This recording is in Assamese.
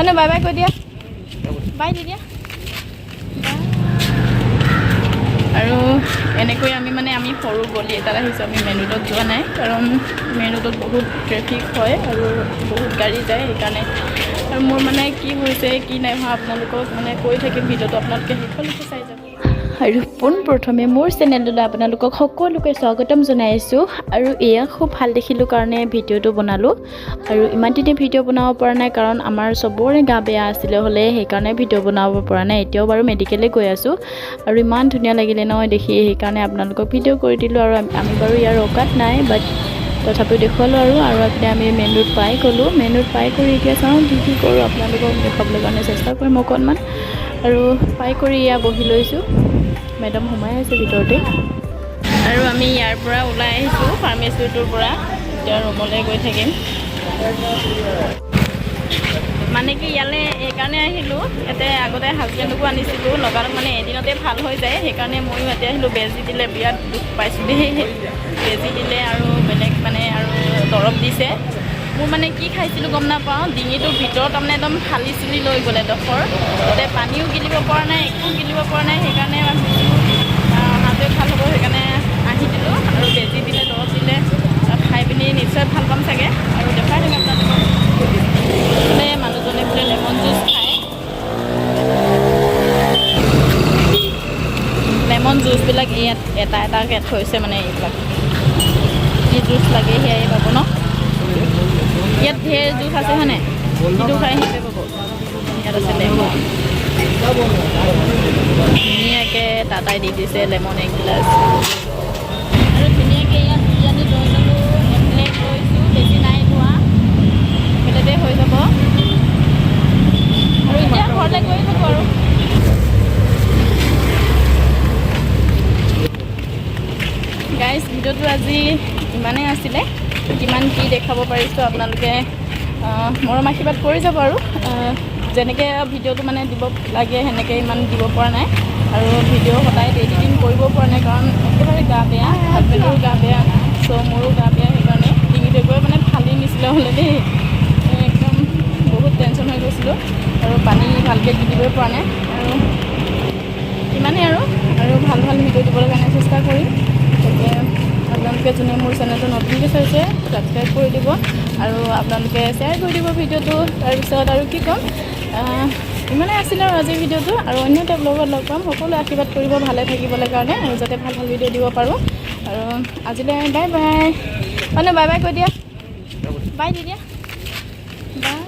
মানে বাই বাই কৈ দিয়া বাই দি দিয়া আৰু এনেকৈ আমি সৰু গলি এটাত আহিছোঁ আমি মেইন ৰোডত যোৱা নাই কাৰণ মেইন ৰোডত বহুত ট্ৰেফিক হয় আৰু বহুত গাড়ী যায় সেইকাৰণে আৰু মোৰ মানে কি হৈছে কি নাই হোৱা আপোনালোকক মানে কৈ থাকিম ভিডিঅ'টো আপোনালোকে শেষলৈকে চাই যাব আৰু পোনপ্ৰথমে মোৰ চেনেললৈ আপোনালোকক সকলোকে স্বাগতম জনাইছোঁ আৰু এয়া খুব ভাল দেখিলোঁ কাৰণে ভিডিঅ'টো বনালোঁ আৰু ইমান দিনে ভিডিঅ' বনাব পৰা নাই কাৰণ আমাৰ চবৰে গা বেয়া আছিলে হ'লে সেইকাৰণে ভিডিঅ' বনাব পৰা নাই এতিয়াও বাৰু মেডিকেলে গৈ আছোঁ আৰু ইমান ধুনীয়া লাগিলে নহয় দেখি সেইকাৰণে আপোনালোকক ভিডিঅ' কৰি দিলোঁ আৰু আমি বাৰু ইয়াৰ অকাত নাই বাট তথাপিও দেখুৱালোঁ আৰু এইপিনে আমি মেইন ৰোড পাই গ'লোঁ মেইন ৰোড পাই কৰি এতিয়া চাওঁ কি কৰোঁ আপোনালোকক দেখাবলৈ কাৰণে চেষ্টা কৰিম অকণমান আৰু পাই কৰি এয়া বহি লৈছোঁ মেডাম সোমাই আছে ভিতৰতে আৰু আমি ইয়াৰ পৰা ওলাই আহিছোঁ ফাৰ্মাচীটোৰ পৰা এতিয়া ৰুমলৈ গৈ থাকিম মানে কি ইয়ালৈ এইকাৰণে আহিলোঁ ইয়াতে আগতে হাজবেণ্ডকো আনিছিলোঁ লগালগ মানে এদিনতে ভাল হৈ যায় সেইকাৰণে ময়ো ইয়াতে আহিলোঁ বেজী দিলে বিৰাট দুখ পাইছোঁ দেই বেজী দিলে আৰু বেলেগ মানে আৰু দৰৱ দিছে মোৰ মানে কি খাইছিলোঁ গম নাপাওঁ ডিঙিটোৰ ভিতৰত তাৰমানে একদম ফালি চিলি লৈ গ'লে ডখৰ তাতে পানীও গিলিব পৰা নাই একো গিলিব পৰা নাই সেইকাৰণে হাতে ভাল হ'ব সেইকাৰণে আহি দিলোঁ আৰু বেজী দিলে দৰৱ দিলে খাই পিনি নিশ্চয় ভাল পাম চাগে আৰু দেখাই থাকে আপোনালোকক বোলে মানুহজনে বোলে লেমন জুচ খায় লেমন জুচবিলাক ইয়াত এটা এটাকৈ থৈছে মানে এইবিলাক যি জুচ লাগে সেয়াই পাব ন ইয়াত ঢেৰ জুচ আছে হয়নে যিটো খাই সেইটোৱে পাব ইয়াত আছে লেমন ধুনীয়াকৈ টাটাই দি দিছে লেমন এক গিলাচ আৰু ধুনীয়াকৈ ইয়াত বিৰিয়ানী লৈ ল'লোঁ এপ্লেট লৈছোঁ বেছি নাই লোৱা এপ্লেটে হৈ যাব আৰু এতিয়া ঘৰলৈ গৈ থাকোঁ আৰু গাইজ ভিডিঅ'টো আজি ইমানেই আছিলে কিমান কি দেখাব পাৰিছোঁ আপোনালোকে মৰম আশীৰ্বাদ কৰি যাব আৰু যেনেকৈ ভিডিঅ'টো মানে দিব লাগে সেনেকৈ ইমান দিব পৰা নাই আৰু ভিডিঅ' সদায় এডিটিং কৰিব পৰা নাই কাৰণ একেবাৰে গা বেয়া হাজবেণ্ডৰো গা বেয়া চ' মোৰো গা বেয়া সেইকাৰণে ডিঙিটো গৈ মানে ফালি নিছিলে হ'লে দেই একদম বহুত টেনশ্যন হৈ গৈছিলোঁ আৰু পানী ভালকৈ দি দিবই পৰা নাই আৰু ইমানেই আৰু ভাল ভাল ভিডিঅ' দিবলৈ কাৰণে চেষ্টা কৰিম গতিকে আপোনালোকে যোনে মোৰ চেনেলটো নতুনকৈ চাইছে ছাবস্ক্ৰাইব কৰি দিব আৰু আপোনালোকে শ্বেয়াৰ কৰি দিব ভিডিঅ'টো তাৰপিছত আৰু কি ক'ম ইমানেই আছিলে আৰু আজিৰ ভিডিঅ'টো আৰু অন্য এটা ব্লগত লগ পাম সকলোৱে আশীৰ্বাদ কৰিব ভালে থাকিবলৈ কাৰণে আৰু যাতে ভাল ভাল ভিডিঅ' দিব পাৰোঁ আৰু আজিলৈ বাই বাই মানে বাই বাই কৈ দিয়া বাই দি দিয়া বাই